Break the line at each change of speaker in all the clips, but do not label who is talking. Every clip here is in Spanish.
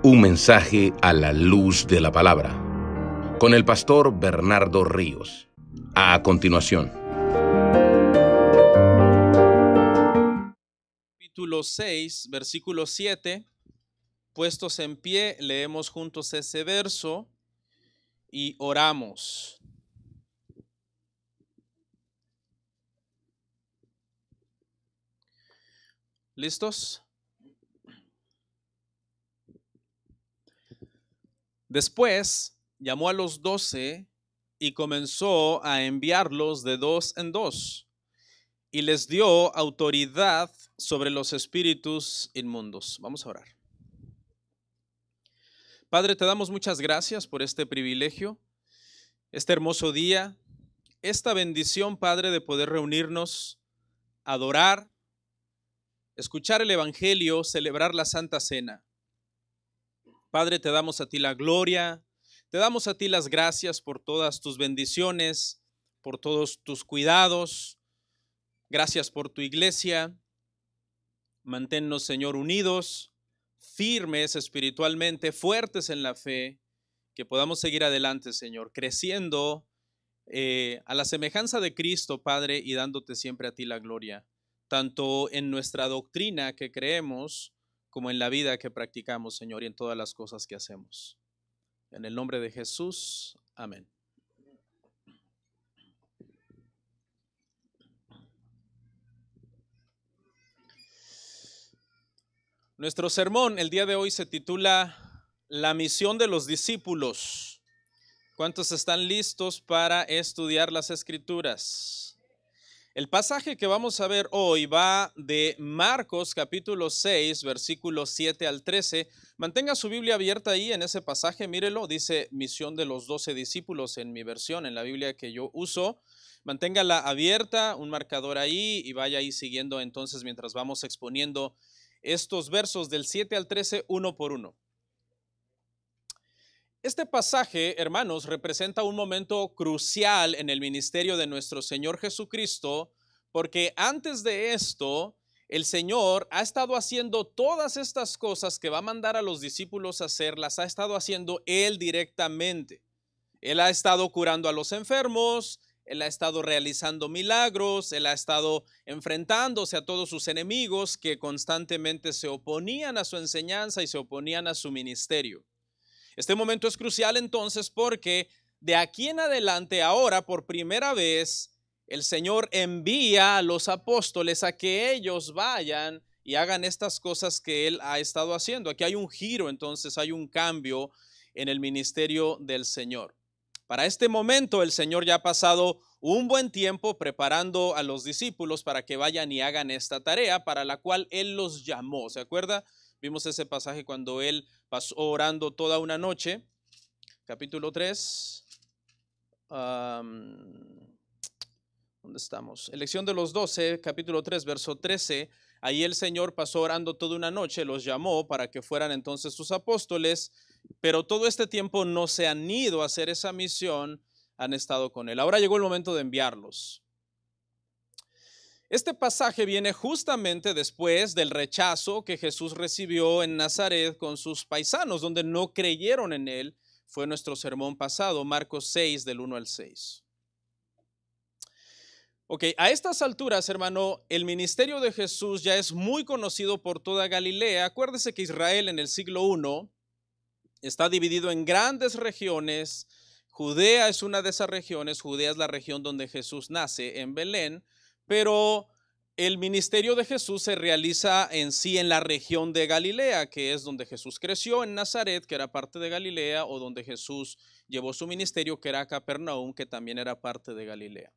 Un mensaje a la luz de la palabra, con el pastor Bernardo Ríos. A continuación.
Capítulo 6, versículo 7. Puestos en pie, leemos juntos ese verso y oramos. ¿Listos? Después llamó a los 12 y comenzó a enviarlos de dos en dos, y les dio autoridad sobre los espíritus inmundos. Vamos a orar. Padre, te damos muchas gracias por este privilegio, este hermoso día, esta bendición, Padre, de poder reunirnos, adorar, escuchar el Evangelio, celebrar la Santa Cena. Padre, te damos a ti la gloria, te damos a ti las gracias por todas tus bendiciones, por todos tus cuidados. Gracias por tu iglesia. Manténnos, Señor, unidos, firmes espiritualmente, fuertes en la fe, que podamos seguir adelante, Señor, creciendo a la semejanza de Cristo, Padre, y dándote siempre a ti la gloria, tanto en nuestra doctrina que creemos, como en la vida que practicamos, Señor, y en todas las cosas que hacemos. En el nombre de Jesús, amén. Nuestro sermón el día de hoy se titula La misión de los discípulos. ¿Cuántos están listos para estudiar las Escrituras? El pasaje que vamos a ver hoy va de Marcos capítulo 6, versículos 7 al 13. Mantenga su Biblia abierta ahí en ese pasaje, mírelo, dice misión de los 12 discípulos en mi versión, en la Biblia que yo uso. Manténgala abierta, un marcador ahí y vaya ahí siguiendo entonces mientras vamos exponiendo estos versos del 7 al 13 uno por uno. Este pasaje, hermanos, representa un momento crucial en el ministerio de nuestro Señor Jesucristo, porque antes de esto, el Señor ha estado haciendo todas estas cosas que va a mandar a los discípulos a hacer, las ha estado haciendo Él directamente. Él ha estado curando a los enfermos, Él ha estado realizando milagros, Él ha estado enfrentándose a todos sus enemigos que constantemente se oponían a su enseñanza y se oponían a su ministerio. Este momento es crucial entonces porque de aquí en adelante, ahora por primera vez, el Señor envía a los apóstoles a que ellos vayan y hagan estas cosas que Él ha estado haciendo. Aquí hay un giro, entonces hay un cambio en el ministerio del Señor. Para este momento el Señor ya ha pasado un buen tiempo preparando a los discípulos para que vayan y hagan esta tarea para la cual Él los llamó. ¿Se acuerda? Vimos ese pasaje cuando Él pasó orando toda una noche, capítulo 3. ¿Dónde estamos? Elección de los 12, capítulo 3, verso 13. Ahí el Señor pasó orando toda una noche, los llamó para que fueran entonces sus apóstoles, pero todo este tiempo no se han ido a hacer esa misión, han estado con Él. Ahora llegó el momento de enviarlos. Este pasaje viene justamente después del rechazo que Jesús recibió en Nazaret con sus paisanos, donde no creyeron en Él. Fue nuestro sermón pasado, Marcos 6, del 1 al 6. Ok, a estas alturas, hermano, el ministerio de Jesús ya es muy conocido por toda Galilea. Acuérdese que Israel en el siglo I está dividido en grandes regiones. Judea es una de esas regiones. Judea es la región donde Jesús nace, en Belén. Pero el ministerio de Jesús se realiza en sí en la región de Galilea, que es donde Jesús creció, en Nazaret, que era parte de Galilea, o donde Jesús llevó su ministerio, que era Capernaum, que también era parte de Galilea.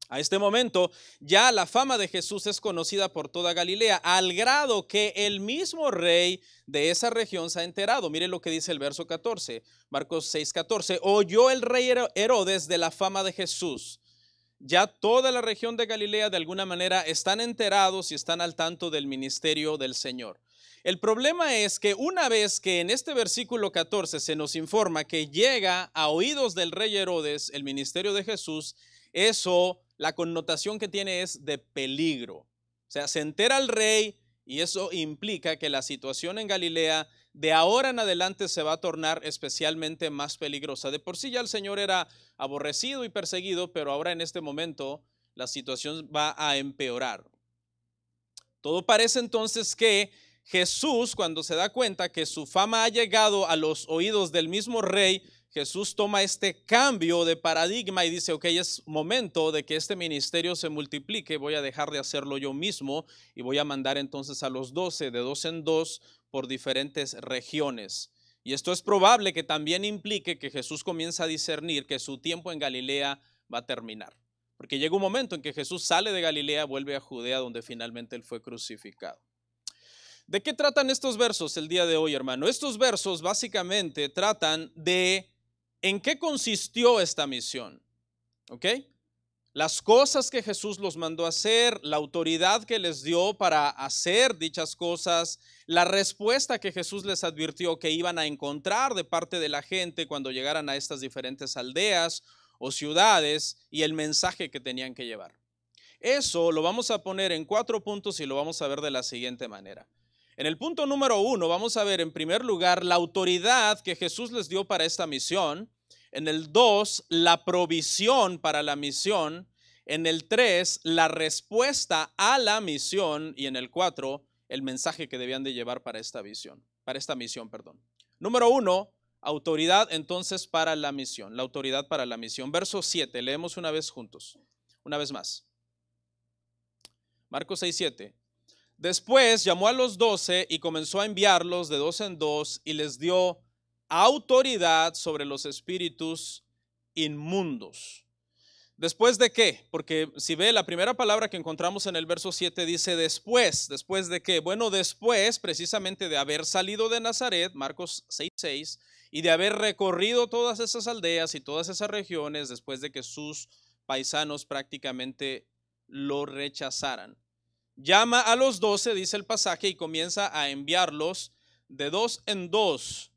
A este momento ya la fama de Jesús es conocida por toda Galilea, al grado que el mismo rey de esa región se ha enterado. Mire lo que dice el verso 14, Marcos 6:14. Oyó el rey Herodes de la fama de Jesús. Ya toda la región de Galilea de alguna manera están enterados y están al tanto del ministerio del Señor. El problema es que una vez que en este versículo 14 se nos informa que llega a oídos del rey Herodes el ministerio de Jesús, eso, la connotación que tiene es de peligro. O sea, se entera el rey Y eso implica que la situación en Galilea de ahora en adelante se va a tornar especialmente más peligrosa. De por sí ya el Señor era aborrecido y perseguido, pero ahora en este momento la situación va a empeorar. Todo parece entonces que Jesús, cuando se da cuenta que su fama ha llegado a los oídos del mismo rey, Jesús toma este cambio de paradigma y dice, ok, es momento de que este ministerio se multiplique, voy a dejar de hacerlo yo mismo y voy a mandar entonces a los 12, de dos en dos, por diferentes regiones. Y esto es probable que también implique que Jesús comienza a discernir que su tiempo en Galilea va a terminar. Porque llega un momento en que Jesús sale de Galilea, vuelve a Judea, donde finalmente él fue crucificado. ¿De qué tratan estos versos el día de hoy, hermano? Estos versos básicamente tratan de en qué consistió esta misión, ¿ok? Las cosas que Jesús los mandó a hacer, la autoridad que les dio para hacer dichas cosas, la respuesta que Jesús les advirtió que iban a encontrar de parte de la gente cuando llegaran a estas diferentes aldeas o ciudades y el mensaje que tenían que llevar. Eso lo vamos a poner en 4 puntos y lo vamos a ver de la siguiente manera. En el punto número 1 vamos a ver en primer lugar la autoridad que Jesús les dio para esta misión. En el 2, la provisión para la misión. En el 3, la respuesta a la misión. Y en el 4, el mensaje que debían de llevar para esta misión. Número 1, autoridad entonces para la misión. La autoridad para la misión. Verso 7, leemos una vez juntos. Una vez más. Marcos 6:7. Después llamó a los 12 y comenzó a enviarlos de dos en dos y les dio autoridad sobre los espíritus inmundos. ¿Después de qué? Porque si ve la primera palabra que encontramos en el verso 7 dice después. ¿Después de qué? Bueno, después precisamente de haber salido de Nazaret, Marcos 6:6, y de haber recorrido todas esas aldeas y todas esas regiones después de que sus paisanos prácticamente lo rechazaran. Llama a los 12, dice el pasaje, y comienza a enviarlos de dos en dos.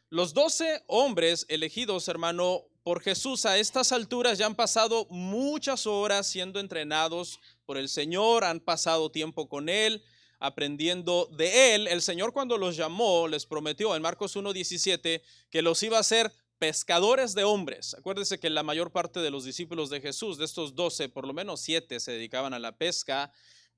Los 12 hombres elegidos, hermano, por Jesús a estas alturas ya han pasado muchas horas siendo entrenados por el Señor, han pasado tiempo con Él, aprendiendo de Él. El Señor cuando los llamó les prometió en Marcos 1:17 que los iba a hacer pescadores de hombres. Acuérdense que la mayor parte de los discípulos de Jesús, de estos 12, por lo menos 7 se dedicaban a la pesca.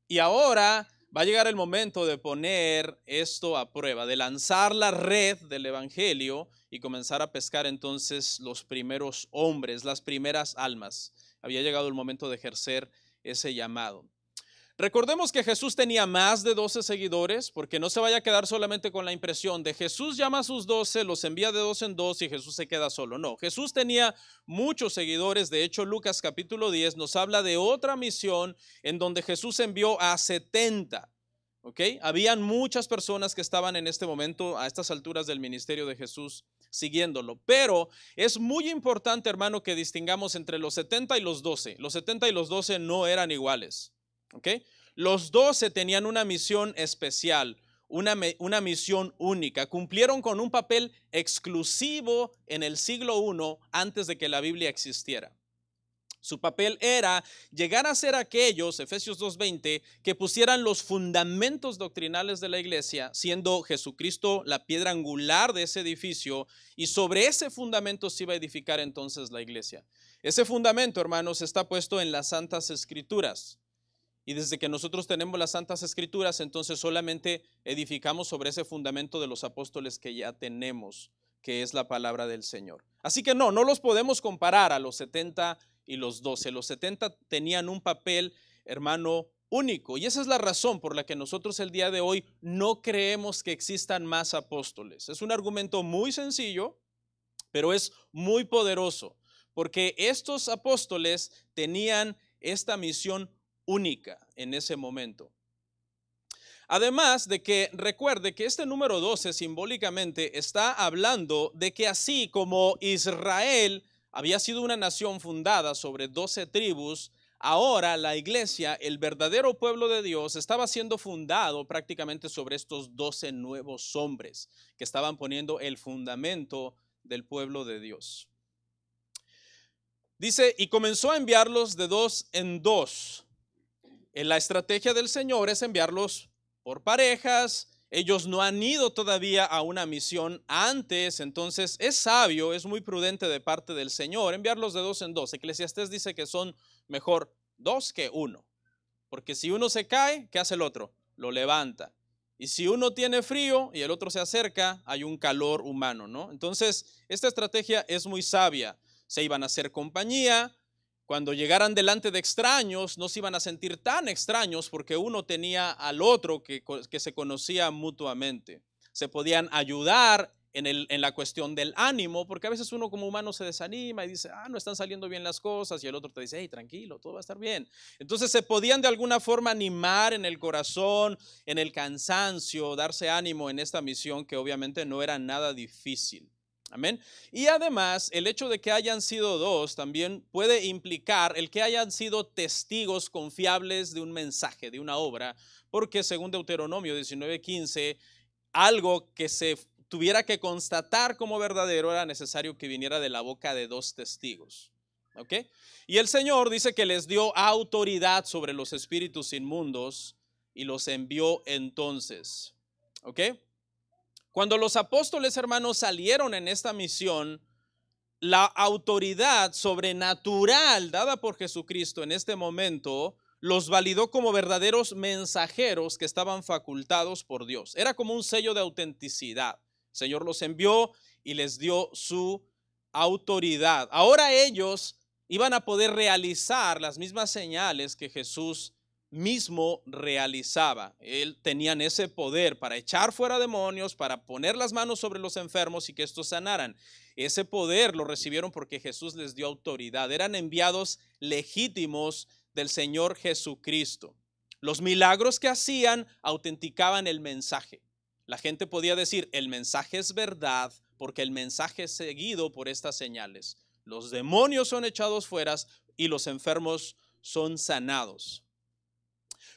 Y ahora va a llegar el momento de poner esto a prueba, de lanzar la red del evangelio y comenzar a pescar entonces los primeros hombres, las primeras almas. Había llegado el momento de ejercer ese llamado. Recordemos que Jesús tenía más de 12 seguidores, porque no se vaya a quedar solamente con la impresión de Jesús llama a sus 12, los envía de dos en dos y Jesús se queda solo. No, Jesús tenía muchos seguidores. De hecho, Lucas capítulo 10 nos habla de otra misión en donde Jesús envió a 70. ¿Ok? Habían muchas personas que estaban en este momento, a estas alturas del ministerio de Jesús, siguiéndolo. Pero es muy importante, hermano, que distingamos entre los 70 y los 12. Los 70 y los 12 no eran iguales. ¿Okay? Los 12 tenían una misión especial, una misión única. Cumplieron con un papel exclusivo en el siglo I antes de que la Biblia existiera. Su papel era llegar a ser aquellos, Efesios 2:20, que pusieran los fundamentos doctrinales de la iglesia, siendo Jesucristo la piedra angular de ese edificio, y sobre ese fundamento se iba a edificar entonces la iglesia. Ese fundamento, hermanos, está puesto en las Santas Escrituras. Y desde que nosotros tenemos las Santas Escrituras, entonces solamente edificamos sobre ese fundamento de los apóstoles que ya tenemos, que es la palabra del Señor. Así que no los podemos comparar a los 70 y los 12. Los 70 tenían un papel, hermano, único. Y esa es la razón por la que nosotros el día de hoy no creemos que existan más apóstoles. Es un argumento muy sencillo, pero es muy poderoso, porque estos apóstoles tenían esta misión única en ese momento. Además de que recuerde que este número 12 simbólicamente está hablando de que así como Israel había sido una nación fundada sobre 12 tribus, ahora la iglesia, el verdadero pueblo de Dios, estaba siendo fundado prácticamente sobre estos 12 nuevos hombres que estaban poniendo el fundamento del pueblo de Dios. Dice, y comenzó a enviarlos de dos en dos. La estrategia del Señor es enviarlos por parejas. Ellos no han ido todavía a una misión antes, entonces es sabio, es muy prudente de parte del Señor enviarlos de dos en dos. Eclesiastés dice que son mejor dos que uno, porque si uno se cae, ¿qué hace el otro? Lo levanta. Y si uno tiene frío y el otro se acerca, hay un calor humano, ¿no? Entonces, esta estrategia es muy sabia. Se iban a hacer compañía. Cuando llegaran delante de extraños, no se iban a sentir tan extraños porque uno tenía al otro que se conocía mutuamente. Se podían ayudar en la cuestión del ánimo, porque a veces uno como humano se desanima y dice, no están saliendo bien las cosas, y el otro te dice, hey, tranquilo, todo va a estar bien. Entonces se podían de alguna forma animar en el corazón, en el cansancio, darse ánimo en esta misión que obviamente no era nada difícil. Amén. Y además, el hecho de que hayan sido dos también puede implicar el que hayan sido testigos confiables de un mensaje, de una obra, porque según Deuteronomio 19:15, algo que se tuviera que constatar como verdadero era necesario que viniera de la boca de dos testigos. ¿Ok? Y el Señor dice que les dio autoridad sobre los espíritus inmundos y los envió entonces. ¿Ok? Cuando los apóstoles, hermanos, salieron en esta misión, la autoridad sobrenatural dada por Jesucristo en este momento los validó como verdaderos mensajeros que estaban facultados por Dios. Era como un sello de autenticidad. El Señor los envió y les dio su autoridad. Ahora ellos iban a poder realizar las mismas señales que Jesús mismo realizaba. Tenían ese poder para echar fuera demonios, para poner las manos sobre los enfermos y que estos sanaran. Ese poder lo recibieron porque Jesús les dio autoridad. Eran enviados legítimos del Señor Jesucristo. Los milagros que hacían autenticaban el mensaje. La gente podía decir, el mensaje es verdad porque el mensaje es seguido por estas señales. Los demonios son echados fuera y los enfermos son sanados.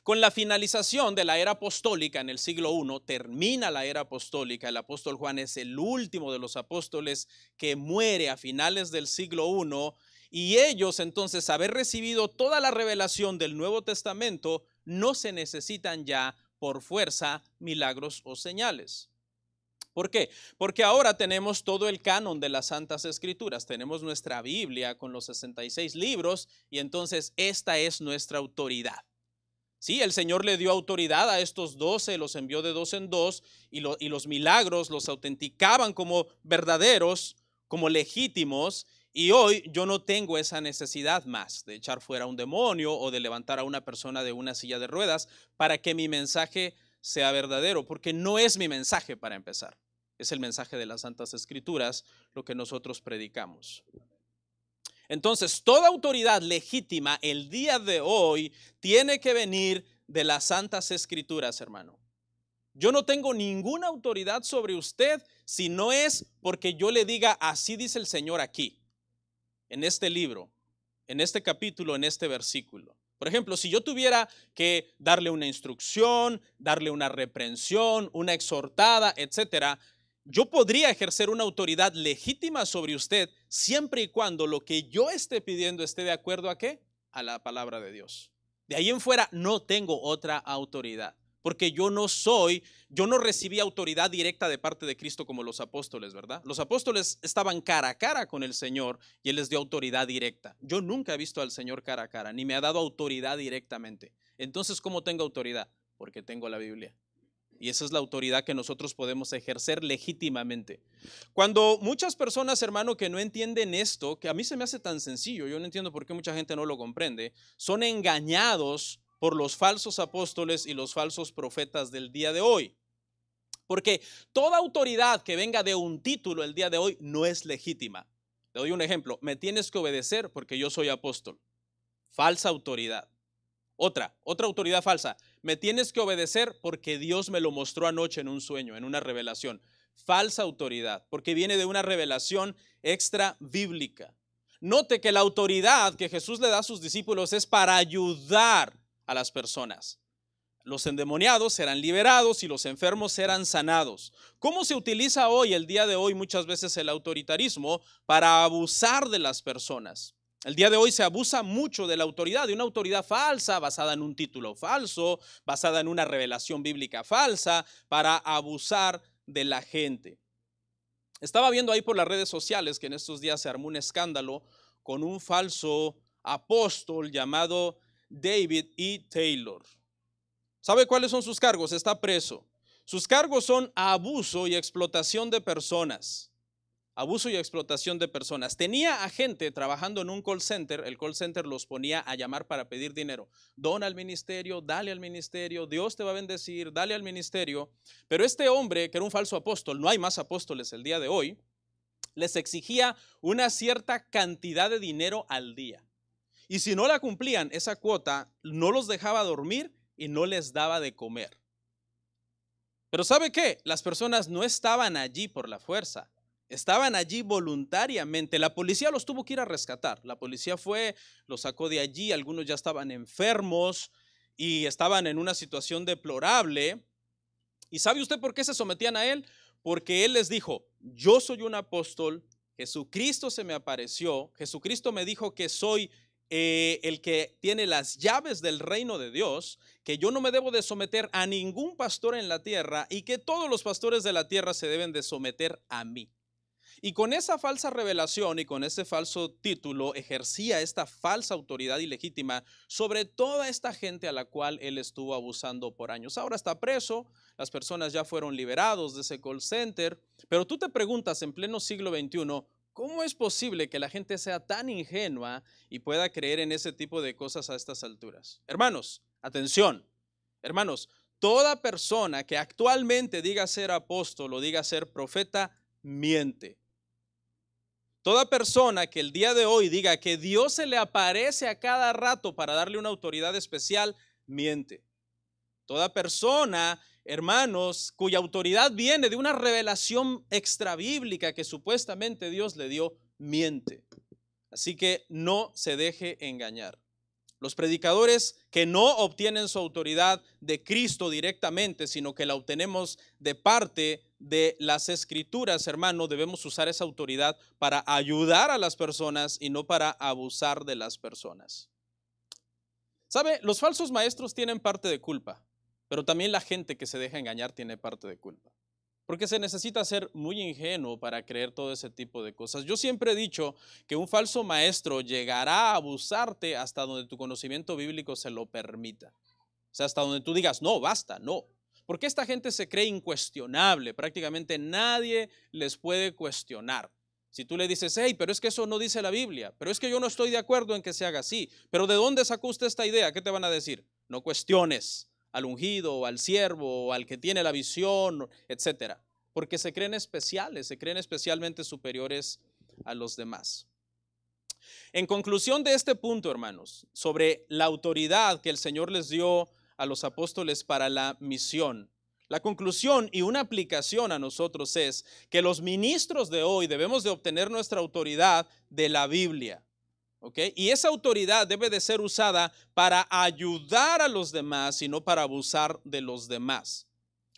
Con la finalización de la era apostólica en el siglo I, termina la era apostólica. El apóstol Juan es el último de los apóstoles que muere a finales del siglo I, y ellos entonces, haber recibido toda la revelación del Nuevo Testamento, no se necesitan ya por fuerza milagros o señales. ¿Por qué? Porque ahora tenemos todo el canon de las Santas Escrituras, tenemos nuestra Biblia con los 66 libros y entonces esta es nuestra autoridad. Sí, el Señor le dio autoridad a estos 12, los envió de dos en dos y los milagros los autenticaban como verdaderos, como legítimos, y hoy yo no tengo esa necesidad más de echar fuera un demonio o de levantar a una persona de una silla de ruedas para que mi mensaje sea verdadero, porque no es mi mensaje para empezar, es el mensaje de las Santas Escrituras lo que nosotros predicamos. Entonces, toda autoridad legítima el día de hoy tiene que venir de las Santas Escrituras, hermano. Yo no tengo ninguna autoridad sobre usted si no es porque yo le diga, así dice el Señor aquí, en este libro, en este capítulo, en este versículo. Por ejemplo, si yo tuviera que darle una instrucción, darle una reprensión, una exhortada, etcétera, yo podría ejercer una autoridad legítima sobre usted siempre y cuando lo que yo esté pidiendo esté de acuerdo ¿a qué? A la palabra de Dios. De ahí en fuera no tengo otra autoridad, porque yo no recibí autoridad directa de parte de Cristo como los apóstoles, ¿verdad? Los apóstoles estaban cara a cara con el Señor y Él les dio autoridad directa. Yo nunca he visto al Señor cara a cara, ni me ha dado autoridad directamente. Entonces, ¿cómo tengo autoridad? Porque tengo la Biblia. Y esa es la autoridad que nosotros podemos ejercer legítimamente. Cuando muchas personas, hermano, que no entienden esto, que a mí se me hace tan sencillo, yo no entiendo por qué mucha gente no lo comprende, son engañados por los falsos apóstoles y los falsos profetas del día de hoy. Porque toda autoridad que venga de un título el día de hoy no es legítima. Te doy un ejemplo, me tienes que obedecer porque yo soy apóstol. Falsa autoridad. Otra autoridad falsa. Me tienes que obedecer porque Dios me lo mostró anoche en un sueño, en una revelación. Falsa autoridad, porque viene de una revelación extra bíblica. Note que la autoridad que Jesús le da a sus discípulos es para ayudar a las personas. Los endemoniados serán liberados y los enfermos serán sanados. ¿Cómo se utiliza hoy, el día de hoy, muchas veces el autoritarismo para abusar de las personas? El día de hoy se abusa mucho de la autoridad, de una autoridad falsa, basada en un título falso, basada en una revelación bíblica falsa, para abusar de la gente. Estaba viendo ahí por las redes sociales que en estos días se armó un escándalo con un falso apóstol llamado David E. Taylor. ¿Sabe cuáles son sus cargos? Está preso. Sus cargos son abuso y explotación de personas. Abuso y explotación de personas. Tenía a gente trabajando en un call center. El call center los ponía a llamar para pedir dinero. Dona al ministerio, dale al ministerio, Dios te va a bendecir, dale al ministerio. Pero este hombre, que era un falso apóstol, no hay más apóstoles el día de hoy, les exigía una cierta cantidad de dinero al día. Y si no la cumplían, esa cuota, no los dejaba dormir y no les daba de comer. Pero ¿sabe qué? Las personas no estaban allí por la fuerza. Estaban allí voluntariamente. La policía los tuvo que ir a rescatar. La policía fue, los sacó de allí. Algunos ya estaban enfermos y estaban en una situación deplorable. ¿Y sabe usted por qué se sometían a él? Porque él les dijo: yo soy un apóstol, Jesucristo se me apareció, Jesucristo me dijo que soy el que tiene las llaves del reino de Dios, que yo no me debo de someter a ningún pastor en la tierra y que todos los pastores de la tierra se deben de someter a mí. Y con esa falsa revelación y con ese falso título ejercía esta falsa autoridad ilegítima sobre toda esta gente a la cual él estuvo abusando por años. Ahora está preso, las personas ya fueron liberados de ese call center, pero tú te preguntas en pleno siglo XXI, ¿cómo es posible que la gente sea tan ingenua y pueda creer en ese tipo de cosas a estas alturas? Hermanos, atención, hermanos, toda persona que actualmente diga ser apóstol o diga ser profeta, miente. Toda persona que el día de hoy diga que Dios se le aparece a cada rato para darle una autoridad especial, miente. Toda persona, hermanos, cuya autoridad viene de una revelación extrabíblica que supuestamente Dios le dio, miente. Así que no se deje engañar. Los predicadores que no obtienen su autoridad de Cristo directamente, sino que la obtenemos de parte de las Escrituras, hermano, debemos usar esa autoridad para ayudar a las personas y no para abusar de las personas. ¿Sabe? Los falsos maestros tienen parte de culpa, pero también la gente que se deja engañar tiene parte de culpa. Porque se necesita ser muy ingenuo para creer todo ese tipo de cosas. Yo siempre he dicho que un falso maestro llegará a abusarte hasta donde tu conocimiento bíblico se lo permita. O sea, hasta donde tú digas, no, basta, no. Porque esta gente se cree incuestionable. Prácticamente nadie les puede cuestionar. Si tú le dices, hey, pero es que eso no dice la Biblia, pero es que yo no estoy de acuerdo en que se haga así, pero ¿de dónde sacó usted esta idea? ¿Qué te van a decir? No cuestiones al ungido, o al siervo, o al que tiene la visión, etcétera, porque se creen especiales, se creen especialmente superiores a los demás. En conclusión de este punto, hermanos, sobre la autoridad que el Señor les dio a los apóstoles para la misión, la conclusión y una aplicación a nosotros es que los ministros de hoy debemos de obtener nuestra autoridad de la Biblia. ¿Okay? Y esa autoridad debe de ser usada para ayudar a los demás y no para abusar de los demás.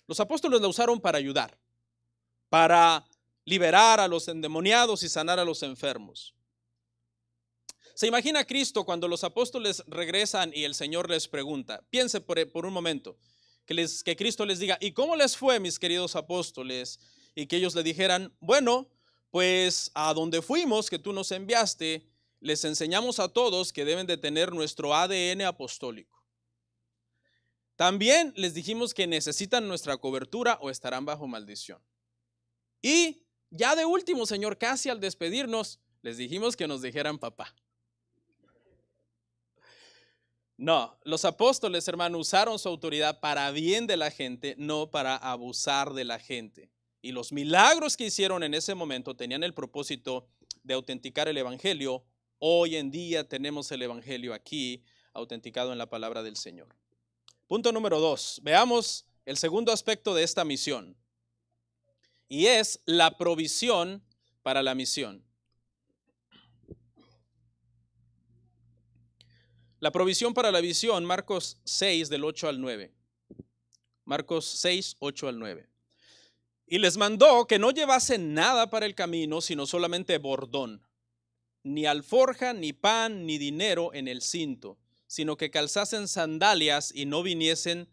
Los apóstoles la usaron para ayudar, para liberar a los endemoniados y sanar a los enfermos. ¿Se imagina a Cristo cuando los apóstoles regresan y el Señor les pregunta? Piense por un momento, que Cristo les diga, ¿y cómo les fue, mis queridos apóstoles? Y que ellos le dijeran, bueno, pues a donde fuimos, que tú nos enviaste, les enseñamos a todos que deben de tener nuestro ADN apostólico. También les dijimos que necesitan nuestra cobertura o estarán bajo maldición. Y ya de último, Señor, casi al despedirnos, les dijimos que nos dijeran papá. No, los apóstoles, hermano, usaron su autoridad para bien de la gente, no para abusar de la gente. Y los milagros que hicieron en ese momento tenían el propósito de autenticar el evangelio. Hoy en día tenemos el evangelio aquí, autenticado en la palabra del Señor. Punto número 2. Veamos el segundo aspecto de esta misión. Y es la provisión para la misión. La provisión para la visión, Marcos 6, del 8 al 9. Marcos 6, 8 al 9. Y les mandó que no llevasen nada para el camino, sino solamente bordón, ni alforja, ni pan, ni dinero en el cinto, sino que calzasen sandalias y no vistiesen,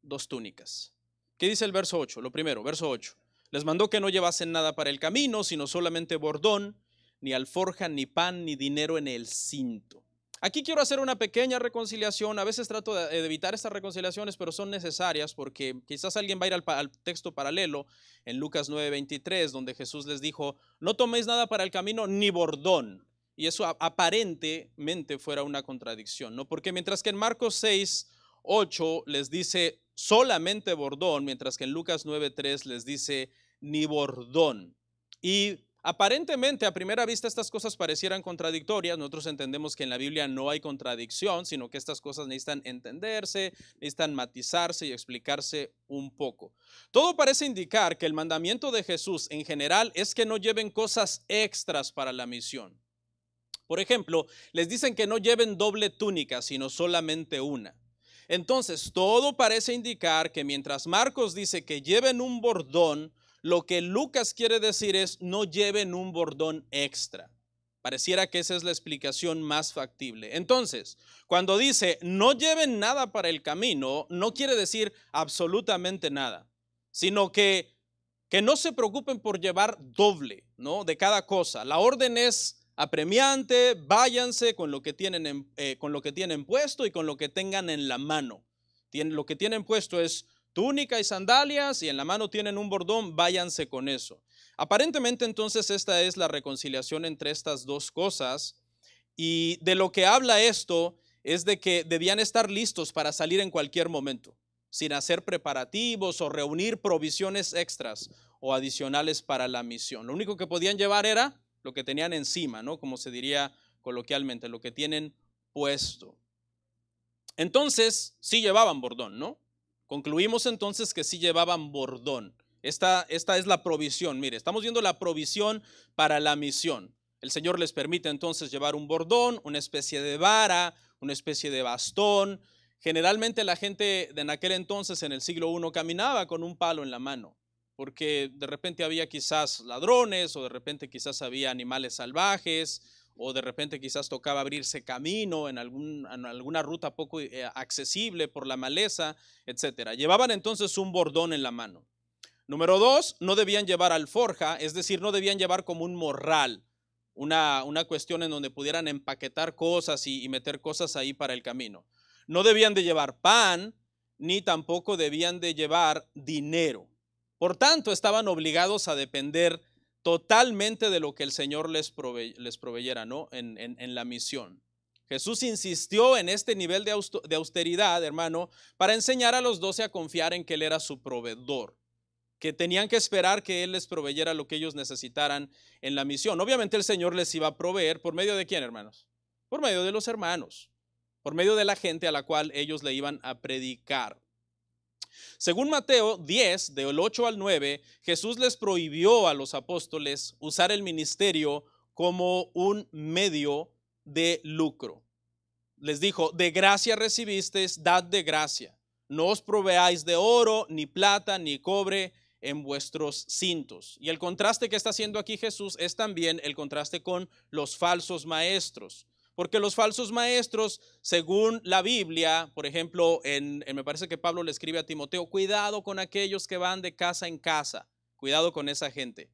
dos túnicas. ¿Qué dice el verso 8? Lo primero, verso 8. Les mandó que no llevasen nada para el camino, sino solamente bordón, ni alforja, ni pan, ni dinero en el cinto. Aquí quiero hacer una pequeña reconciliación. A veces trato de evitar estas reconciliaciones, pero son necesarias porque quizás alguien va a ir al texto paralelo en Lucas 9:23, donde Jesús les dijo, no toméis nada para el camino ni bordón. Y eso aparentemente fuera una contradicción, ¿no? Porque mientras que en Marcos 6:8 les dice solamente bordón, mientras que en Lucas 9:3 les dice ni bordón. Y aparentemente, a primera vista, estas cosas parecieran contradictorias. Nosotros entendemos que en la Biblia no hay contradicción, sino que estas cosas necesitan entenderse, necesitan matizarse y explicarse un poco. Todo parece indicar que el mandamiento de Jesús en general es que no lleven cosas extras para la misión. Por ejemplo, les dicen que no lleven doble túnica, sino solamente una. Entonces, todo parece indicar que mientras Marcos dice que lleven un bordón, lo que Lucas quiere decir es no lleven un bordón extra. Pareciera que esa es la explicación más factible. Entonces, cuando dice no lleven nada para el camino, no quiere decir absolutamente nada, sino que no se preocupen por llevar doble, ¿no? De cada cosa. La orden es apremiante, váyanse con lo que tienen puesto y con lo que tengan en la mano. Lo que tienen puesto es túnica y sandalias y en la mano tienen un bordón, váyanse con eso. Aparentemente entonces esta es la reconciliación entre estas dos cosas, y de lo que habla esto es de que debían estar listos para salir en cualquier momento, sin hacer preparativos o reunir provisiones extras o adicionales para la misión. Lo único que podían llevar era lo que tenían encima, ¿no? Como se diría coloquialmente, lo que tienen puesto. Entonces, sí llevaban bordón, ¿no? Concluimos entonces que sí llevaban bordón. Esta es la provisión. Mire, estamos viendo la provisión para la misión. El Señor les permite entonces llevar un bordón, una especie de vara, una especie de bastón. Generalmente la gente en aquel entonces, en el siglo I, caminaba con un palo en la mano, porque de repente había quizás ladrones, o de repente quizás había animales salvajes, o de repente quizás tocaba abrirse camino en alguna ruta poco accesible por la maleza, etcétera. Llevaban entonces un bordón en la mano. Número 2, no debían llevar alforja, es decir, no debían llevar como un morral, una cuestión en donde pudieran empaquetar cosas y meter cosas ahí para el camino. No debían de llevar pan, ni tampoco debían de llevar dinero. Por tanto, estaban obligados a depender totalmente de lo que el Señor les proveyera, ¿no? En la misión. Jesús insistió en este nivel de austeridad, hermano, para enseñar a los 12 a confiar en que Él era su proveedor, que tenían que esperar que Él les proveyera lo que ellos necesitaran en la misión. Obviamente el Señor les iba a proveer, ¿por medio de quién, hermanos? Por medio de los hermanos, por medio de la gente a la cual ellos le iban a predicar. Según Mateo 10, del 8 al 9, Jesús les prohibió a los apóstoles usar el ministerio como un medio de lucro. Les dijo, de gracia recibisteis, dad de gracia. No os proveáis de oro, ni plata, ni cobre en vuestros cintos. Y el contraste que está haciendo aquí Jesús es también el contraste con los falsos maestros. Porque los falsos maestros, según la Biblia, por ejemplo, me parece que Pablo le escribe a Timoteo, cuidado con aquellos que van de casa en casa, cuidado con esa gente.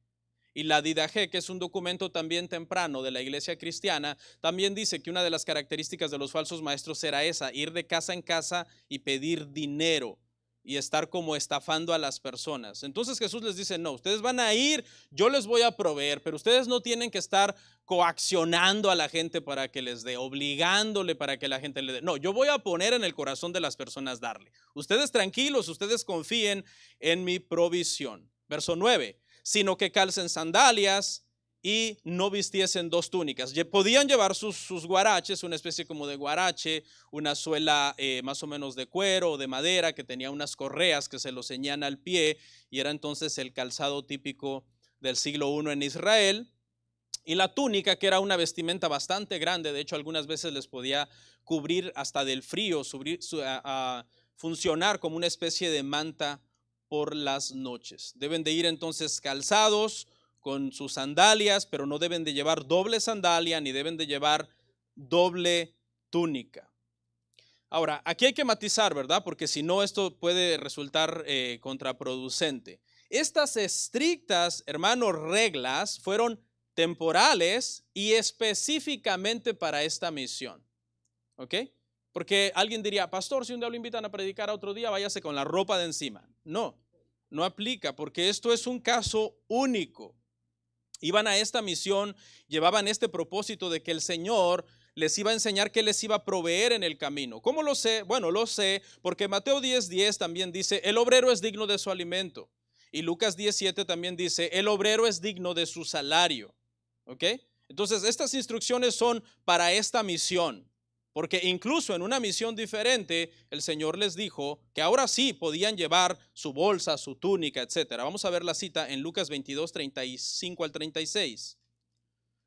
Y la Didache, que es un documento también temprano de la iglesia cristiana, también dice que una de las características de los falsos maestros era esa, ir de casa en casa y pedir dinero y estar como estafando a las personas. Entonces Jesús les dice, no, ustedes van a ir, yo les voy a proveer, pero ustedes no tienen que estar coaccionando a la gente para que les dé, obligándole para que la gente le dé. No, yo voy a poner en el corazón de las personas darle. Ustedes tranquilos, ustedes confíen en mi provisión. Verso 9, sino que calcen sandalias y no vistiesen dos túnicas. Podían llevar sus guaraches, una especie como de guarache, una suela más o menos de cuero o de madera que tenía unas correas que se lo ceñían al pie, y era entonces el calzado típico del siglo I en Israel. Y la túnica, que era una vestimenta bastante grande, de hecho algunas veces les podía cubrir hasta del frío, funcionar como una especie de manta por las noches. Deben de ir entonces calzados con sus sandalias, pero no deben de llevar doble sandalia ni deben de llevar doble túnica. Ahora, aquí hay que matizar, ¿verdad? Porque si no, esto puede resultar contraproducente. Estas estrictas, hermanos, reglas fueron temporales y específicamente para esta misión. ¿Ok? Porque alguien diría, pastor, si un día lo invitan a predicar a otro día, váyase con la ropa de encima. No, no aplica, porque esto es un caso único. Iban a esta misión, llevaban este propósito de que el Señor les iba a enseñar qué les iba a proveer en el camino. ¿Cómo lo sé? Bueno, lo sé porque Mateo 10:10 también dice, el obrero es digno de su alimento. Y Lucas 10:7 también dice, el obrero es digno de su salario. ¿Ok? Entonces, estas instrucciones son para esta misión. Porque incluso en una misión diferente, el Señor les dijo que ahora sí podían llevar su bolsa, su túnica, etc. Vamos a ver la cita en Lucas 22, 35 al 36.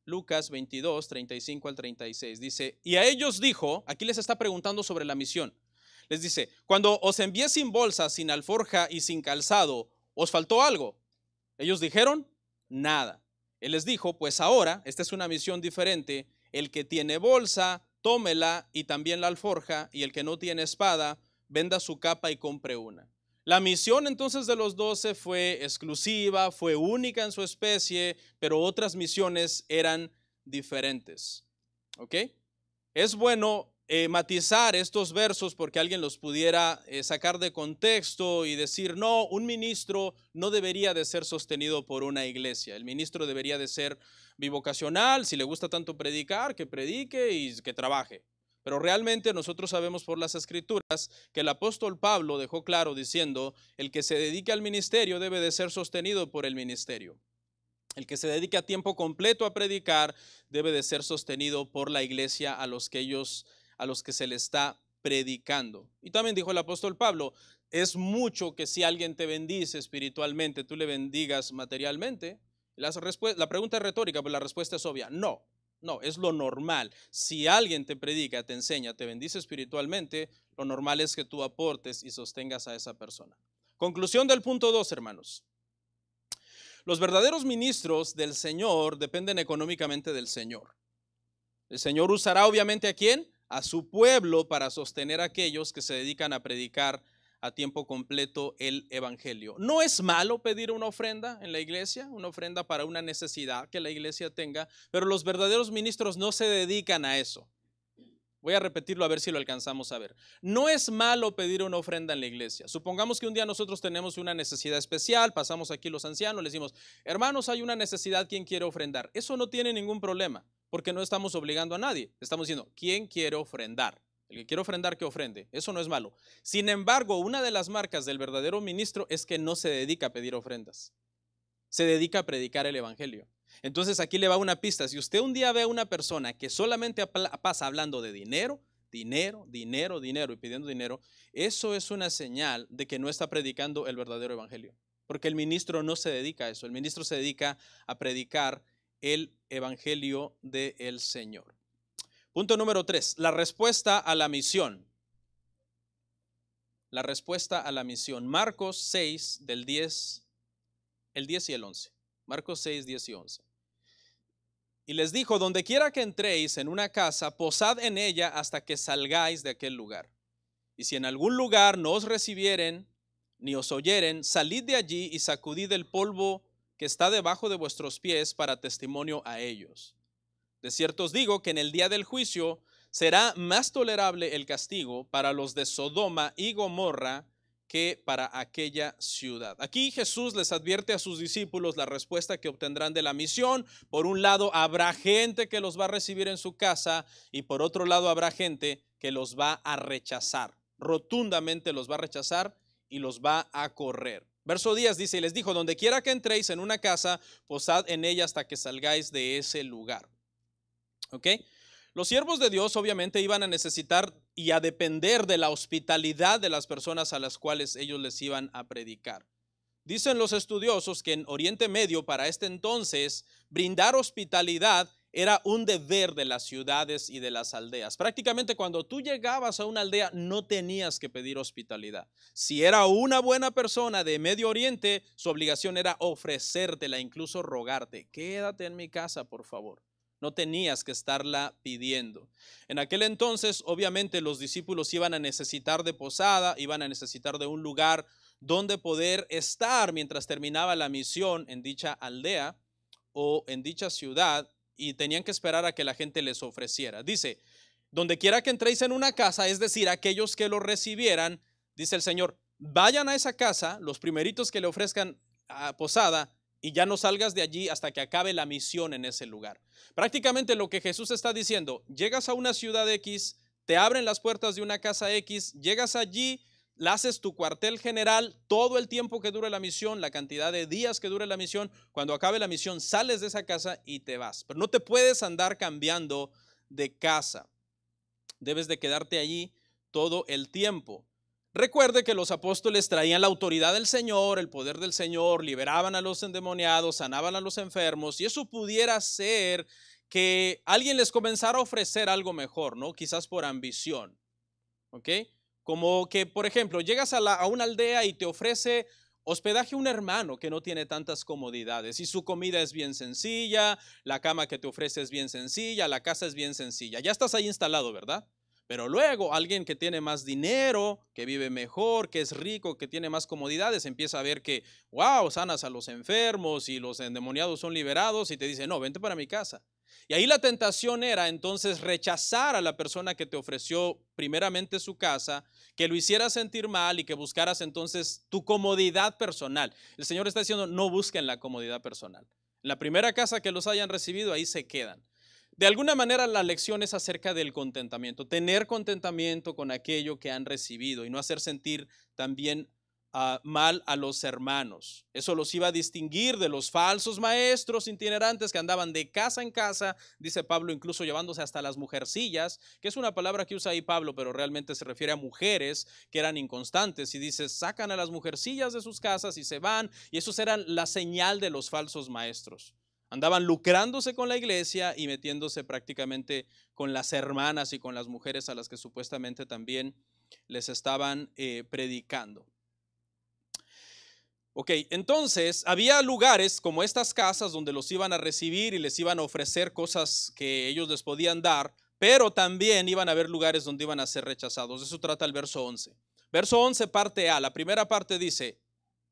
Lucas 22, 35 al 36. Dice, y a ellos dijo, aquí les está preguntando sobre la misión. Les dice, cuando os envié sin bolsa, sin alforja y sin calzado, ¿os faltó algo? Ellos dijeron, nada. Él les dijo, pues ahora, esta es una misión diferente, el que tiene bolsa, tómela y también la alforja, y el que no tiene espada, venda su capa y compre una. La misión entonces de los 12 fue exclusiva, fue única en su especie, pero otras misiones eran diferentes. ¿Ok? Es bueno matizar estos versos porque alguien los pudiera sacar de contexto y decir, no, un ministro no debería de ser sostenido por una iglesia. El ministro debería de ser bivocacional, si le gusta tanto predicar, que predique y que trabaje. Pero realmente nosotros sabemos por las escrituras que el apóstol Pablo dejó claro diciendo, el que se dedique al ministerio debe de ser sostenido por el ministerio. El que se dedique a tiempo completo a predicar debe de ser sostenido por la iglesia a los que se le está predicando. Y también dijo el apóstol Pablo, es mucho que si alguien te bendice espiritualmente, tú le bendigas materialmente. La pregunta es retórica, pero la respuesta es obvia, no. No, es lo normal. Si alguien te predica, te enseña, te bendice espiritualmente, lo normal es que tú aportes y sostengas a esa persona. Conclusión del punto 2, hermanos. Los verdaderos ministros del Señor dependen económicamente del Señor. El Señor usará obviamente ¿a quién? A su pueblo para sostener a aquellos que se dedican a predicar a tiempo completo el evangelio. No es malo pedir una ofrenda en la iglesia, una ofrenda para una necesidad que la iglesia tenga, pero los verdaderos ministros no se dedican a eso. Voy a repetirlo a ver si lo alcanzamos a ver. No es malo pedir una ofrenda en la iglesia. Supongamos que un día nosotros tenemos una necesidad especial, pasamos aquí los ancianos, les decimos, hermanos, hay una necesidad, ¿quién quiere ofrendar? Eso no tiene ningún problema, porque no estamos obligando a nadie. Estamos diciendo, ¿quién quiere ofrendar? El que quiere ofrendar, que ofrende. Eso no es malo. Sin embargo, una de las marcas del verdadero ministro es que no se dedica a pedir ofrendas. Se dedica a predicar el evangelio. Entonces aquí le va una pista. Si usted un día ve a una persona que solamente pasa hablando de dinero, dinero, dinero, dinero y pidiendo dinero, eso es una señal de que no está predicando el verdadero evangelio. Porque el ministro no se dedica a eso. El ministro se dedica a predicar el evangelio del Señor. Punto número 3, la respuesta a la misión. La respuesta a la misión. Marcos 6, del 10, el 10 y el 11. Marcos 6, 10 y 11. Y les dijo, donde quiera que entréis en una casa, posad en ella hasta que salgáis de aquel lugar. Y si en algún lugar no os recibieren, ni os oyeren, salid de allí y sacudid el polvo que está debajo de vuestros pies para testimonio a ellos. De cierto os digo que en el día del juicio será más tolerable el castigo para los de Sodoma y Gomorra que para aquella ciudad. Aquí Jesús les advierte a sus discípulos la respuesta que obtendrán de la misión. Por un lado habrá gente que los va a recibir en su casa y por otro lado habrá gente que los va a rechazar. Rotundamente los va a rechazar y los va a correr. Verso 10 dice, y les dijo, donde quiera que entréis en una casa, posad en ella hasta que salgáis de ese lugar. ¿Ok? Los siervos de Dios obviamente iban a necesitar y a depender de la hospitalidad de las personas a las cuales ellos les iban a predicar. Dicen los estudiosos que en Oriente Medio para este entonces brindar hospitalidad era un deber de las ciudades y de las aldeas. Prácticamente cuando tú llegabas a una aldea no tenías que pedir hospitalidad. Si era una buena persona de Medio Oriente, su obligación era ofrecértela, incluso rogarte, quédate en mi casa, por favor. No tenías que estarla pidiendo. En aquel entonces, obviamente, los discípulos iban a necesitar de posada, iban a necesitar de un lugar donde poder estar mientras terminaba la misión en dicha aldea o en dicha ciudad, y tenían que esperar a que la gente les ofreciera. Dice, donde quiera que entréis en una casa, es decir, aquellos que lo recibieran, dice el Señor, vayan a esa casa, los primeritos que le ofrezcan a posada, y ya no salgas de allí hasta que acabe la misión en ese lugar. Prácticamente lo que Jesús está diciendo, llegas a una ciudad X, te abren las puertas de una casa X, llegas allí, la haces tu cuartel general todo el tiempo que dure la misión, la cantidad de días que dure la misión. Cuando acabe la misión sales de esa casa y te vas, pero no te puedes andar cambiando de casa. Debes de quedarte allí todo el tiempo. Recuerde que los apóstoles traían la autoridad del Señor, el poder del Señor, liberaban a los endemoniados, sanaban a los enfermos, y eso pudiera ser que alguien les comenzara a ofrecer algo mejor, ¿no? Quizás por ambición, ¿ok? Como que, por ejemplo, llegas a una aldea y te ofrece hospedaje un hermano que no tiene tantas comodidades y su comida es bien sencilla, la cama que te ofrece es bien sencilla, la casa es bien sencilla. Ya estás ahí instalado, ¿verdad? Pero luego alguien que tiene más dinero, que vive mejor, que es rico, que tiene más comodidades, empieza a ver que, wow, sanas a los enfermos y los endemoniados son liberados, y te dice, no, vente para mi casa. Y ahí la tentación era entonces rechazar a la persona que te ofreció primeramente su casa, que lo hiciera sentir mal y que buscaras entonces tu comodidad personal. El Señor está diciendo, no busquen la comodidad personal. En la primera casa que los hayan recibido, ahí se quedan. De alguna manera la lección es acerca del contentamiento, tener contentamiento con aquello que han recibido y no hacer sentir también mal a los hermanos. Eso los iba a distinguir de los falsos maestros itinerantes que andaban de casa en casa, dice Pablo, incluso llevándose hasta las mujercillas, que es una palabra que usa ahí Pablo, pero realmente se refiere a mujeres que eran inconstantes, y dice, sacan a las mujercillas de sus casas y se van, y esos eran la señal de los falsos maestros. Andaban lucrándose con la iglesia y metiéndose prácticamente con las hermanas y con las mujeres a las que supuestamente también les estaban predicando. Ok, entonces había lugares como estas casas donde los iban a recibir y les iban a ofrecer cosas que ellos les podían dar, pero también iban a haber lugares donde iban a ser rechazados. De eso trata el verso 11. Verso 11, parte A. La primera parte dice,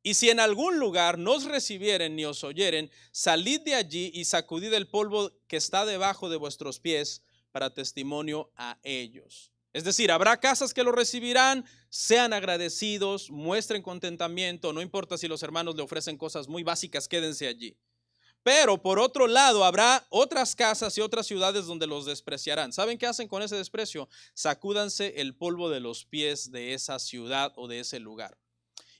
y si en algún lugar no os recibieren ni os oyeren, salid de allí y sacudid el polvo que está debajo de vuestros pies para testimonio a ellos. Es decir, habrá casas que lo recibirán, sean agradecidos, muestren contentamiento, no importa si los hermanos le ofrecen cosas muy básicas, quédense allí. Pero por otro lado, habrá otras casas y otras ciudades donde los despreciarán. ¿Saben qué hacen con ese desprecio? Sacúdanse el polvo de los pies de esa ciudad o de ese lugar.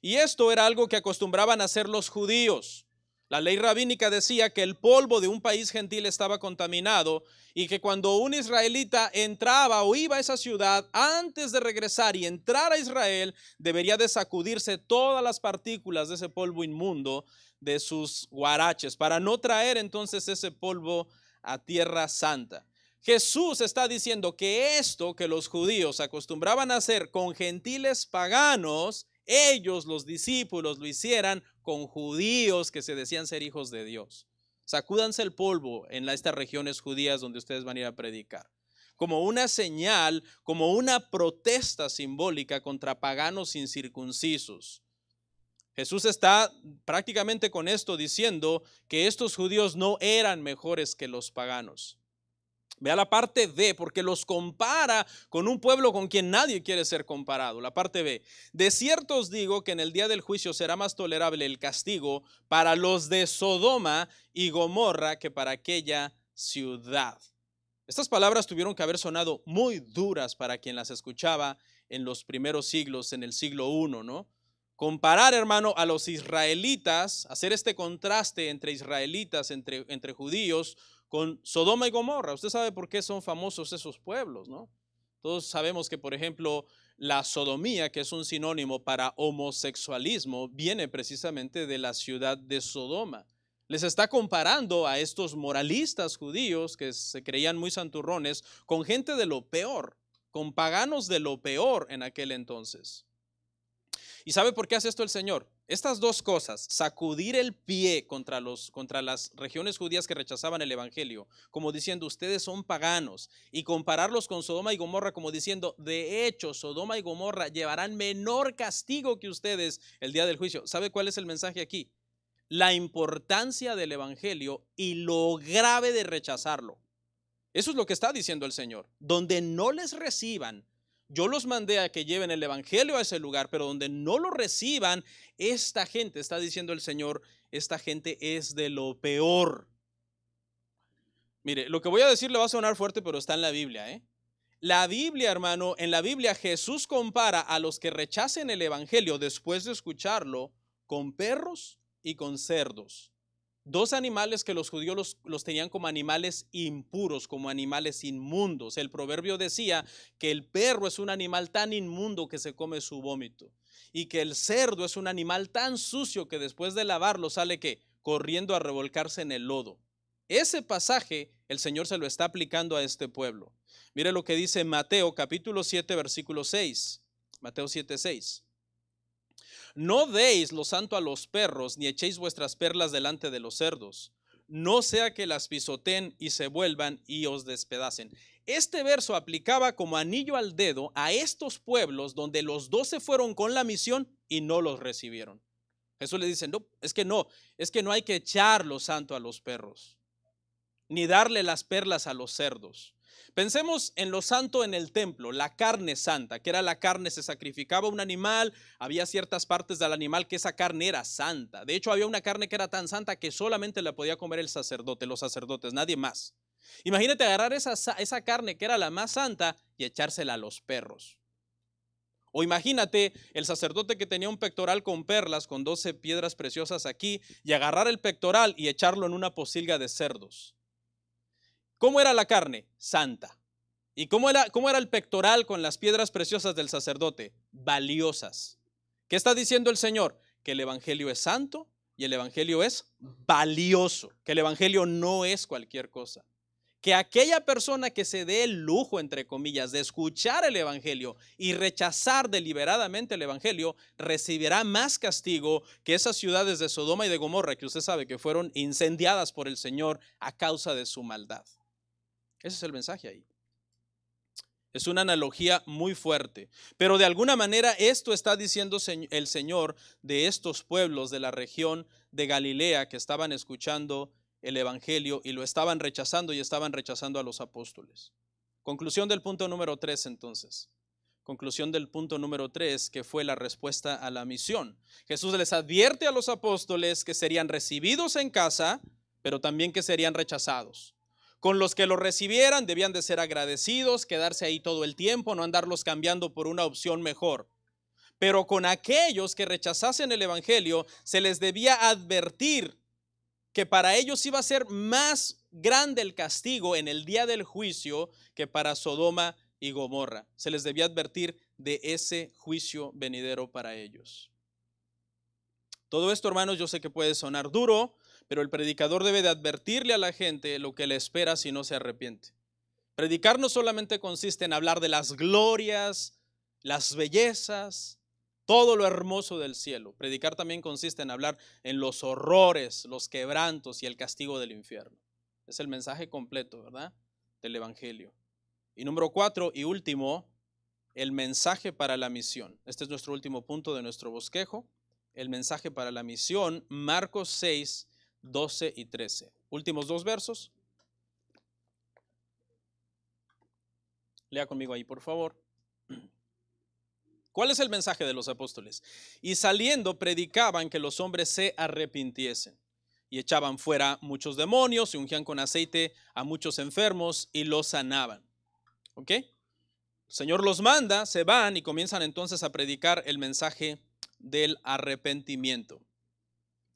Y esto era algo que acostumbraban a hacer los judíos. La ley rabínica decía que el polvo de un país gentil estaba contaminado y que cuando un israelita entraba o iba a esa ciudad, antes de regresar y entrar a Israel, debería de sacudirse todas las partículas de ese polvo inmundo de sus huaraches para no traer entonces ese polvo a Tierra Santa. Jesús está diciendo que esto que los judíos acostumbraban a hacer con gentiles paganos, ellos, los discípulos, lo hicieran con judíos que se decían ser hijos de Dios. Sacúdanse el polvo en estas regiones judías donde ustedes van a ir a predicar, como una señal, como una protesta simbólica contra paganos incircuncisos. Jesús está prácticamente con esto diciendo que estos judíos no eran mejores que los paganos. Vea la parte B, porque los compara con un pueblo con quien nadie quiere ser comparado. La parte B, de cierto os digo que en el día del juicio será más tolerable el castigo para los de Sodoma y Gomorra que para aquella ciudad. Estas palabras tuvieron que haber sonado muy duras para quien las escuchaba en los primeros siglos, en el siglo I, ¿no? Comparar, hermano, a los israelitas, hacer este contraste entre israelitas, entre judíos, con Sodoma y Gomorra. Usted sabe por qué son famosos esos pueblos, ¿no? Todos sabemos que, por ejemplo, la sodomía, que es un sinónimo para homosexualismo, viene precisamente de la ciudad de Sodoma. Les está comparando a estos moralistas judíos que se creían muy santurrones con gente de lo peor, con paganos de lo peor en aquel entonces. ¿Y sabe por qué hace esto el Señor? Estas dos cosas, sacudir el pie contra las regiones judías que rechazaban el evangelio, como diciendo ustedes son paganos, y compararlos con Sodoma y Gomorra como diciendo, de hecho, Sodoma y Gomorra llevarán menor castigo que ustedes el día del juicio. ¿Sabe cuál es el mensaje aquí? La importancia del evangelio y lo grave de rechazarlo. Eso es lo que está diciendo el Señor. Donde no les reciban, yo los mandé a que lleven el evangelio a ese lugar, pero donde no lo reciban, esta gente, está diciendo el Señor, esta gente es de lo peor. Mire, lo que voy a decir le va a sonar fuerte, pero está en la Biblia, ¿eh? La Biblia, hermano, en la Biblia Jesús compara a los que rechacen el evangelio después de escucharlo con perros y con cerdos. Dos animales que los judíos los tenían como animales impuros, como animales inmundos. El proverbio decía que el perro es un animal tan inmundo que se come su vómito, y que el cerdo es un animal tan sucio que después de lavarlo sale ¿qué? Corriendo a revolcarse en el lodo. Ese pasaje el Señor se lo está aplicando a este pueblo. Mire lo que dice Mateo capítulo 7 versículo 6. Mateo 7:6. No deis lo santo a los perros, ni echéis vuestras perlas delante de los cerdos, no sea que las pisoteen y se vuelvan y os despedacen. Este verso aplicaba como anillo al dedo a estos pueblos donde los 12 fueron con la misión y no los recibieron. Jesús le dice, no, es que no hay que echar lo santo a los perros, ni darle las perlas a los cerdos. Pensemos en lo santo en el templo, la carne santa, que era la carne, se sacrificaba un animal, había ciertas partes del animal que esa carne era santa. De hecho, había una carne que era tan santa que solamente la podía comer el sacerdote, los sacerdotes, nadie más. Imagínate agarrar esa carne que era la más santa y echársela a los perros. O imagínate el sacerdote que tenía un pectoral con perlas, con 12 piedras preciosas aquí, y agarrar el pectoral y echarlo en una pocilga de cerdos. ¿Cómo era la carne? Santa. ¿Y cómo era el pectoral con las piedras preciosas del sacerdote? Valiosas. ¿Qué está diciendo el Señor? Que el evangelio es santo y el evangelio es valioso. Que el evangelio no es cualquier cosa. Que aquella persona que se dé el lujo, entre comillas, de escuchar el evangelio y rechazar deliberadamente el evangelio, recibirá más castigo que esas ciudades de Sodoma y de Gomorra, que usted sabe que fueron incendiadas por el Señor a causa de su maldad. Ese es el mensaje ahí. Es una analogía muy fuerte, pero de alguna manera esto está diciendo el Señor de estos pueblos de la región de Galilea que estaban escuchando el evangelio y lo estaban rechazando y estaban rechazando a los apóstoles. Conclusión del punto número 3 entonces. Conclusión del punto número 3, que fue la respuesta a la misión. Jesús les advierte a los apóstoles que serían recibidos en casa, pero también que serían rechazados. Con los que lo recibieran debían de ser agradecidos, quedarse ahí todo el tiempo, no andarlos cambiando por una opción mejor. Pero con aquellos que rechazasen el evangelio, se les debía advertir que para ellos iba a ser más grande el castigo en el día del juicio que para Sodoma y Gomorra. Se les debía advertir de ese juicio venidero para ellos. Todo esto, hermanos, yo sé que puede sonar duro, pero el predicador debe de advertirle a la gente lo que le espera si no se arrepiente. Predicar no solamente consiste en hablar de las glorias, las bellezas, todo lo hermoso del cielo. Predicar también consiste en hablar en los horrores, los quebrantos y el castigo del infierno. Es el mensaje completo, ¿verdad?, del evangelio. Y número 4 y último, el mensaje para la misión. Este es nuestro último punto de nuestro bosquejo. El mensaje para la misión, Marcos 6, 12 y 13. Últimos dos versos. Lea conmigo ahí, por favor. ¿Cuál es el mensaje de los apóstoles? Y saliendo predicaban que los hombres se arrepintiesen y echaban fuera muchos demonios y ungían con aceite a muchos enfermos y los sanaban. ¿Ok? El Señor los manda, se van y comienzan entonces a predicar el mensaje del arrepentimiento.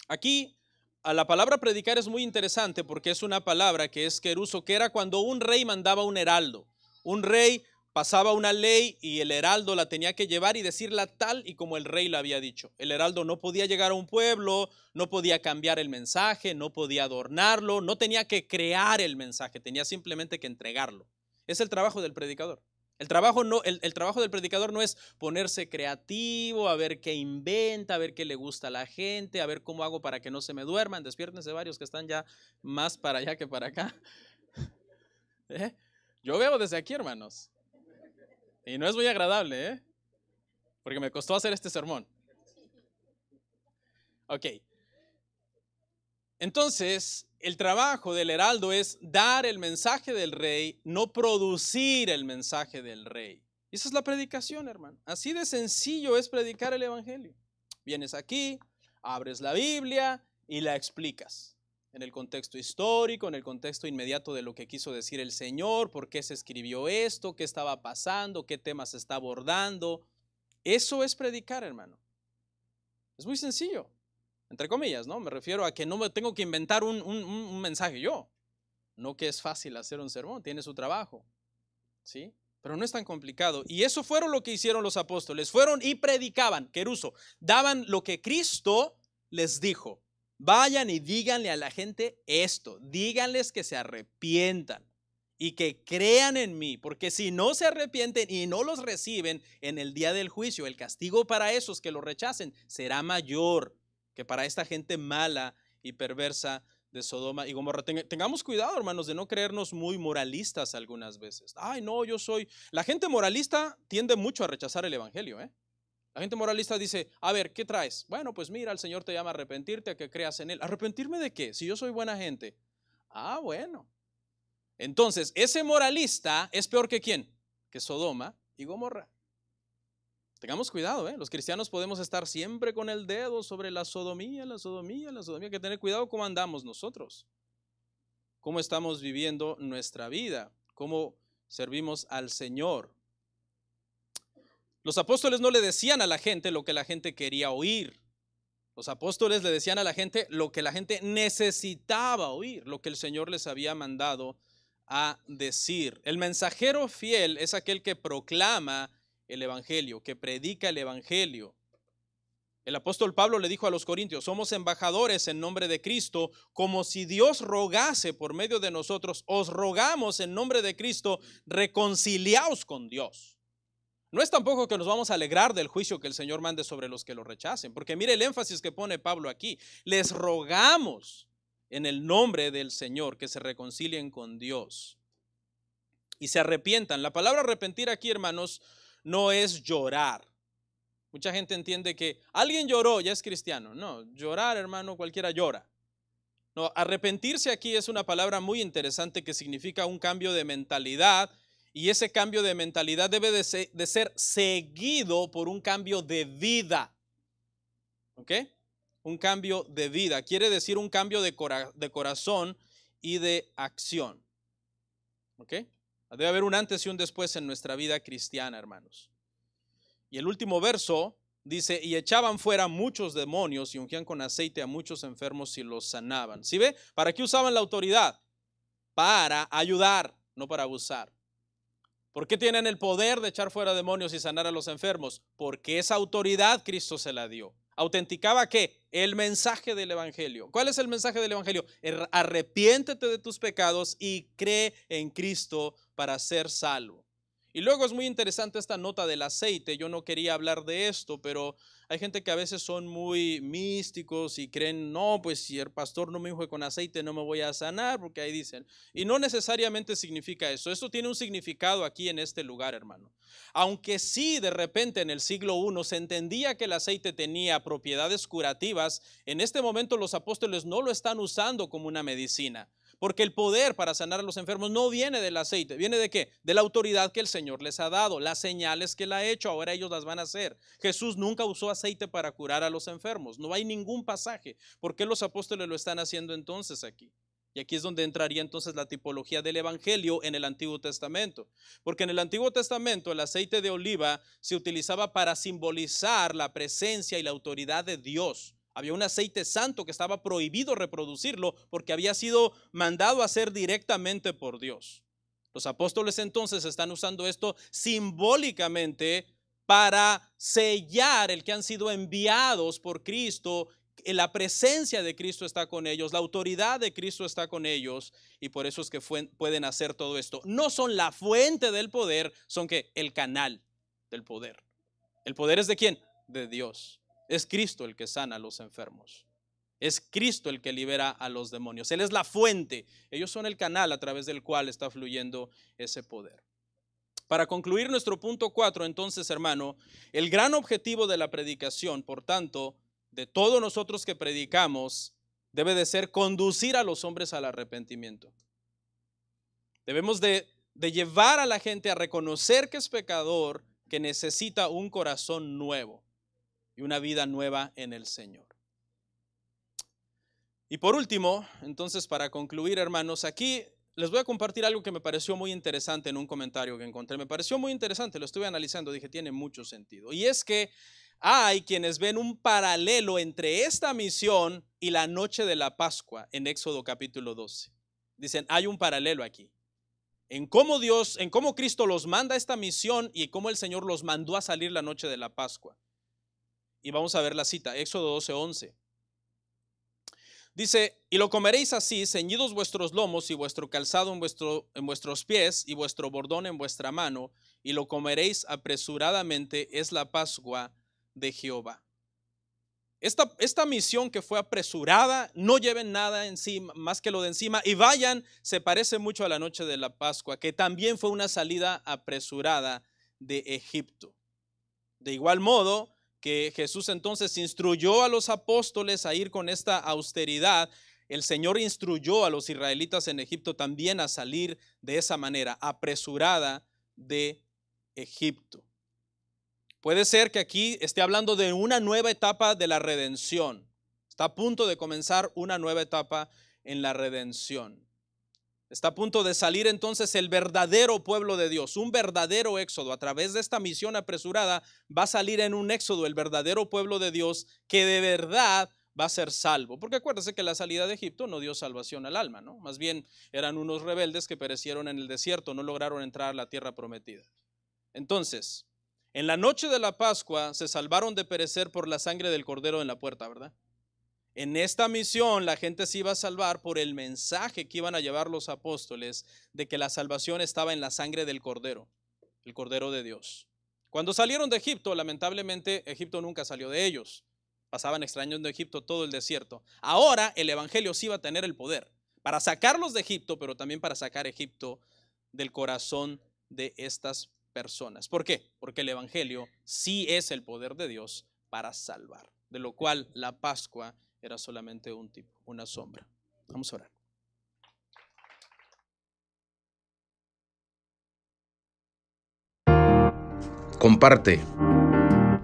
Aquí a la palabra predicar es muy interesante porque es una palabra que es queruso, que era cuando un rey mandaba un heraldo. Un rey pasaba una ley y el heraldo la tenía que llevar y decirla tal y como el rey la había dicho. El heraldo no podía llegar a un pueblo, no podía cambiar el mensaje, no podía adornarlo, no tenía que crear el mensaje, tenía simplemente que entregarlo. Es el trabajo del predicador. El trabajo del predicador no es ponerse creativo, a ver qué inventa, a ver qué le gusta a la gente, a ver cómo hago para que no se me duerman. Despiértense varios que están ya más para allá que para acá. Yo veo desde aquí, hermanos. Y no es muy agradable, porque me costó hacer este sermón. Ok. Entonces, el trabajo del heraldo es dar el mensaje del rey, no producir el mensaje del rey. Y esa es la predicación, hermano. Así de sencillo es predicar el evangelio. Vienes aquí, abres la Biblia y la explicas. En el contexto histórico, en el contexto inmediato de lo que quiso decir el Señor, por qué se escribió esto, qué estaba pasando, qué temas se está abordando. Eso es predicar, hermano. Es muy sencillo, entre comillas, ¿no? Me refiero a que no me tengo que inventar un mensaje yo. No que es fácil hacer un sermón, tiene su trabajo, ¿sí? Pero no es tan complicado. Y eso fueron lo que hicieron los apóstoles. Fueron y predicaban, queruso, daban lo que Cristo les dijo. Vayan y díganle a la gente esto, díganles que se arrepientan y que crean en mí, porque si no se arrepienten y no los reciben en el día del juicio, el castigo para esos que lo rechacen será mayor que para esta gente mala y perversa de Sodoma y Gomorra. Tengamos cuidado, hermanos, de no creernos muy moralistas algunas veces. Ay, no, yo soy... La gente moralista tiende mucho a rechazar el evangelio, La gente moralista dice, a ver, ¿qué traes? Bueno, pues mira, el Señor te llama a arrepentirte, a que creas en Él. ¿Arrepentirme de qué? Si yo soy buena gente. Ah, bueno. Entonces, ese moralista es peor que ¿quién? Que Sodoma y Gomorra. Tengamos cuidado, Los cristianos podemos estar siempre con el dedo sobre la sodomía. Hay que tener cuidado cómo andamos nosotros. Cómo estamos viviendo nuestra vida. Cómo servimos al Señor. Los apóstoles no le decían a la gente lo que la gente quería oír. Los apóstoles le decían a la gente lo que la gente necesitaba oír, lo que el Señor les había mandado a decir. El mensajero fiel es aquel que proclama el evangelio, que predica el evangelio. El apóstol Pablo le dijo a los corintios, somos embajadores en nombre de Cristo, como si Dios rogase por medio de nosotros, os rogamos en nombre de Cristo, reconciliaos con Dios. No es tampoco que nos vamos a alegrar del juicio que el Señor mande sobre los que lo rechacen, porque mire el énfasis que pone Pablo aquí. Les rogamos en el nombre del Señor que se reconcilien con Dios y se arrepientan. La palabra arrepentir aquí, hermanos, no es llorar. Mucha gente entiende que alguien lloró, ya es cristiano. No, llorar, hermano, cualquiera llora. No, arrepentirse aquí es una palabra muy interesante que significa un cambio de mentalidad. Y ese cambio de mentalidad debe de ser seguido por un cambio de vida. ¿Ok? Un cambio de vida. Quiere decir un cambio de corazón y de acción. ¿Ok? Debe haber un antes y un después en nuestra vida cristiana, hermanos. Y el último verso dice, y echaban fuera muchos demonios y ungían con aceite a muchos enfermos y los sanaban. ¿Sí ve? ¿Para qué usaban la autoridad? Para ayudar, no para abusar. ¿Por qué tienen el poder de echar fuera demonios y sanar a los enfermos? Porque esa autoridad Cristo se la dio. ¿Autenticaba qué? El mensaje del evangelio. ¿Cuál es el mensaje del evangelio? Arrepiéntete de tus pecados y cree en Cristo para ser salvo. Y luego es muy interesante esta nota del aceite. Yo no quería hablar de esto, pero hay gente que a veces son muy místicos y creen, no, pues si el pastor no me unge con aceite no me voy a sanar, porque ahí dicen. Y no necesariamente significa eso. Esto tiene un significado aquí en este lugar, hermano. Aunque sí de repente en el siglo I se entendía que el aceite tenía propiedades curativas, en este momento los apóstoles no lo están usando como una medicina. Porque el poder para sanar a los enfermos no viene del aceite. ¿Viene de qué? De la autoridad que el Señor les ha dado, las señales que Él ha hecho, ahora ellos las van a hacer. Jesús nunca usó aceite para curar a los enfermos. No hay ningún pasaje. ¿Por qué los apóstoles lo están haciendo entonces aquí? Y aquí es donde entraría entonces la tipología del evangelio en el Antiguo Testamento. Porque en el Antiguo Testamento el aceite de oliva se utilizaba para simbolizar la presencia y la autoridad de Dios. Había un aceite santo que estaba prohibido reproducirlo porque había sido mandado a hacer directamente por Dios. Los apóstoles entonces están usando esto simbólicamente para sellar el que han sido enviados por Cristo. La presencia de Cristo está con ellos, la autoridad de Cristo está con ellos, y por eso es que pueden hacer todo esto. No son la fuente del poder, son que el canal del poder. ¿El poder es de quién? De Dios. Es Cristo el que sana a los enfermos. Es Cristo el que libera a los demonios. Él es la fuente. Ellos son el canal a través del cual está fluyendo ese poder. Para concluir nuestro punto 4, entonces, hermano, el gran objetivo de la predicación, por tanto, de todos nosotros que predicamos, debe de ser conducir a los hombres al arrepentimiento. Debemos de llevar a la gente a reconocer que es pecador, que necesita un corazón nuevo y una vida nueva en el Señor. Y por último, entonces, para concluir, hermanos, aquí les voy a compartir algo que me pareció muy interesante en un comentario que encontré. Me pareció muy interesante, lo estuve analizando, dije, tiene mucho sentido. Y es que hay quienes ven un paralelo entre esta misión y la noche de la Pascua en Éxodo capítulo 12. Dicen, hay un paralelo aquí. En cómo Cristo los manda a esta misión y cómo el Señor los mandó a salir la noche de la Pascua. Y vamos a ver la cita, Éxodo 12:11. Dice, y lo comeréis así, ceñidos vuestros lomos y vuestro calzado en vuestros pies y vuestro bordón en vuestra mano, y lo comeréis apresuradamente, es la Pascua de Jehová. Esta misión que fue apresurada, no lleven nada encima, más que lo de encima, y vayan, se parece mucho a la noche de la Pascua, que también fue una salida apresurada de Egipto. De igual modo que Jesús entonces instruyó a los apóstoles a ir con esta austeridad, el Señor instruyó a los israelitas en Egipto también a salir de esa manera, apresurada de Egipto. Puede ser que aquí esté hablando de una nueva etapa de la redención. Está a punto de comenzar una nueva etapa en la redención. Está a punto de salir entonces el verdadero pueblo de Dios, un verdadero éxodo. A través de esta misión apresurada va a salir en un éxodo el verdadero pueblo de Dios que de verdad va a ser salvo. Porque acuérdense que la salida de Egipto no dio salvación al alma, ¿no? Más bien eran unos rebeldes que perecieron en el desierto, no lograron entrar a la tierra prometida. Entonces, en la noche de la Pascua se salvaron de perecer por la sangre del cordero en la puerta, ¿verdad? En esta misión la gente se iba a salvar por el mensaje que iban a llevar los apóstoles de que la salvación estaba en la sangre del cordero, el cordero de Dios. Cuando salieron de Egipto, lamentablemente Egipto nunca salió de ellos. Pasaban extrañando Egipto todo el desierto. Ahora el evangelio sí iba a tener el poder para sacarlos de Egipto, pero también para sacar Egipto del corazón de estas personas. ¿Por qué? Porque el evangelio sí es el poder de Dios para salvar, de lo cual la Pascua era solamente un tipo, una sombra. Vamos a orar.
Comparte,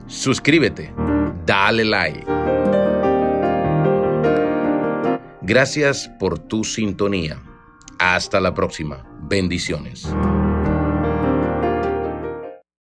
suscríbete, dale like. Gracias por tu sintonía. Hasta la próxima. Bendiciones.